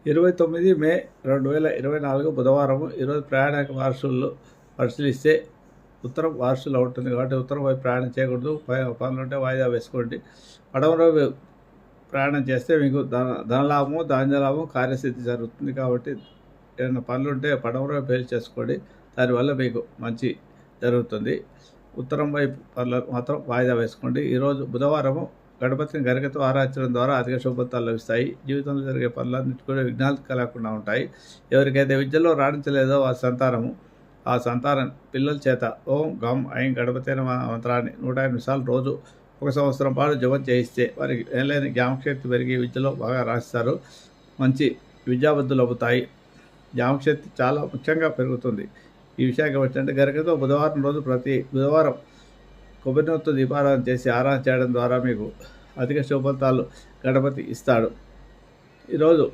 29 మే 2024 బుధవారం. ఈరోజు ప్రయాణ వారసులు పరిశీలిస్తే ఉత్తరం వారసులు ఉంటుంది కాబట్టి ఉత్తరం వైపు ప్రయాణం చేయకూడదు. పనులుంటే వాయిదా వేసుకోండి. పడమర వైపు ప్రయాణం చేస్తే మీకు ధనలాభము, ధాన్యలాభం, కార్యసిద్ధి జరుగుతుంది. కాబట్టి ఏమైనా పనులుంటే పడమర వైపు వెళ్ళి చేసుకోండి. దానివల్ల మీకు మంచి జరుగుతుంది. ఉత్తరం వైపు పనులు మాత్రం వాయిదా వేసుకోండి. ఈరోజు బుధవారము. గణపతిని గరికతో ఆరాధించడం ద్వారా అధిక శుభఫలితాలు లభిస్తాయి. జీవితంలో జరిగే పనులన్నిటి కూడా విఘ్నాలు కలగకుండా ఉంటాయి. ఎవరికైతే విద్యలో రాణించలేదో ఆ సంతానం పిల్లల చేత ఓం గం ఐం గణపతి మంత్రాన్ని 108 సార్లు రోజు 1 సంవత్సరం పాటు జపం చేయిస్తే వారికి ఏలైన జ్ఞాపకశక్తి పెరిగి విద్యలో బాగా రాస్తారు. మంచి విద్యాబుద్ధులు అవుతాయి. జ్ఞాపకశక్తి చాలా ముఖ్యంగా పెరుగుతుంది. ఈ విషయానికి వచ్చంటే గరికతో బుధవారం రోజు ప్రతి బుధవారం కొబ్బరినూనెతో దీపారాధన చేసి ఆరాధన చేయడం ద్వారా మీకు అధిక శుభఫలితాలు గణపతి ఇస్తాడు. ఈరోజు